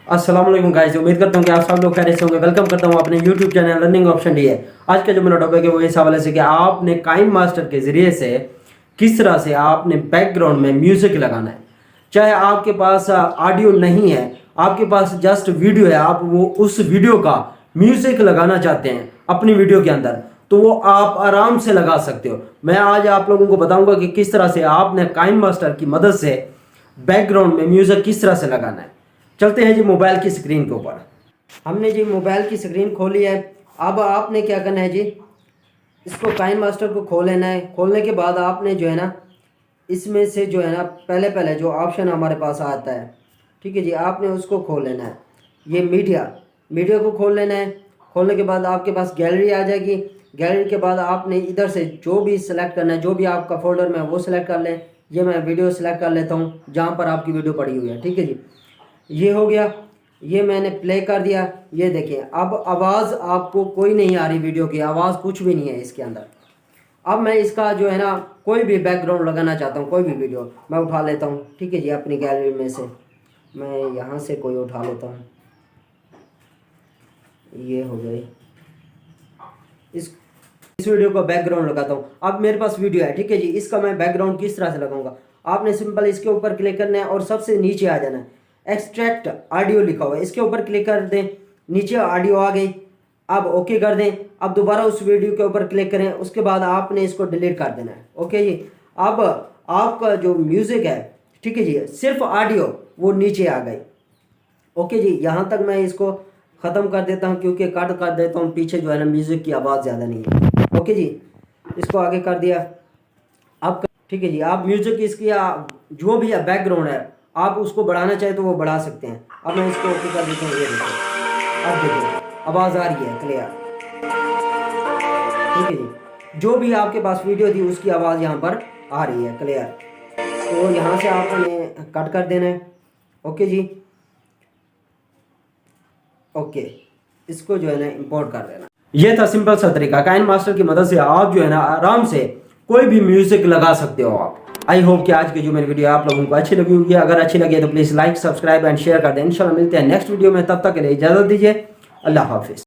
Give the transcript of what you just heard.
अस्सलाम वालेकुम गाइस, उम्मीद करता हूँ कि आप सब लोग खैरियत से होंगे। वेलकम करता हूँ अपने YouTube channel learning option D है। आज का जो मेरा टॉपिक है वो इस हवाले से कि आपने काइन मास्टर के जरिए से किस तरह से आपने बैकग्राउंड में म्यूजिक लगाना है। चाहे आपके पास ऑडियो नहीं है, आपके पास जस्ट वीडियो है, आप वो उस वीडियो का म्यूजिक लगाना चाहते हैं अपनी वीडियो के अंदर, तो वो आप आराम से लगा सकते हो। मैं आज आप लोगों को बताऊंगा कि किस तरह से आपने काइन मास्टर की मदद से बैकग्राउंड में म्यूजिक किस तरह से लगाना है। चलते हैं जी मोबाइल की स्क्रीन के ऊपर। हमने जी मोबाइल की स्क्रीन खोली है। अब आपने क्या करना है जी, इसको काइन मास्टर को खोल लेना है। खोलने के बाद आपने जो है ना, इसमें से जो है ना पहले जो ऑप्शन हमारे पास आता है, ठीक है जी, आपने उसको खोल लेना है। ये मीडिया को खोल लेना है। खोलने के बाद आपके पास गैलरी आ जाएगी। गैलरी के बाद आपने इधर से जो भी सिलेक्ट करना है, जो भी आपका फोल्डर में है वो सिलेक्ट कर लें। ये मैं वीडियो सिलेक्ट कर लेता हूँ जहाँ पर आपकी वीडियो पड़ी हुई है, ठीक है जी। ये हो गया, ये मैंने प्ले कर दिया। ये देखिए अब आवाज़ आपको कोई नहीं आ रही, वीडियो की आवाज़ कुछ भी नहीं है इसके अंदर। अब मैं इसका जो है ना कोई भी बैकग्राउंड लगाना चाहता हूँ, कोई भी वीडियो मैं उठा लेता हूँ, ठीक है जी। अपनी गैलरी में से मैं यहाँ से कोई उठा लेता हूँ। ये हो गई, इस वीडियो का बैकग्राउंड लगाता हूँ। अब मेरे पास वीडियो है, ठीक है जी। इसका मैं बैकग्राउंड किस तरह से लगाऊंगा, आपने सिंपल इसके ऊपर क्लिक करना है और सबसे नीचे आ जाना है। एक्सट्रैक्ट ऑडियो लिखा हुआ है, इसके ऊपर क्लिक कर दें। नीचे ऑडियो आ गई, अब ओके कर दें। अब दोबारा उस वीडियो के ऊपर क्लिक करें, उसके बाद आपने इसको डिलीट कर देना है, ओके जी। अब आपका जो म्यूजिक है, ठीक है जी, सिर्फ ऑडियो वो नीचे आ गई, ओके जी। यहाँ तक मैं इसको ख़त्म कर देता हूँ क्योंकि कट कर देता हूँ, पीछे जो है ना म्यूज़िक की आवाज़ ज़्यादा नहीं है, ओके जी। इसको आगे कर दिया। अब ठीक है जी, आप म्यूज़िक इसकी जो भी बैकग्राउंड है आप उसको बढ़ाना चाहे तो वो बढ़ा सकते हैं। अब मैं इसको ओके कर देता हूँ। ये देखिए, अब देखिए आवाज़ आ रही है क्लियर, ठीक है जी। जो भी आपके पास वीडियो थी उसकी आवाज़ यहाँ पर आ रही है क्लियर। तो यहाँ से आपने कट कर देना है, ओके जी, ओके। इसको जो है ना इंपोर्ट कर देना। ये था सिंपल सा तरीका। काइन मास्टर की मदद से आप जो है ना आराम से कोई भी म्यूजिक लगा सकते हो आप। आई होप कि आज की जो मेरी वीडियो आप लोगों को अच्छी लगी होगी। अगर अच्छी लगी तो please like, subscribe and share कर दें। इंशाल्लाह मिलते हैं नेक्स्ट वीडियो में, तब तक के लिए इजाजत दीजिए। अल्लाह हाफिज।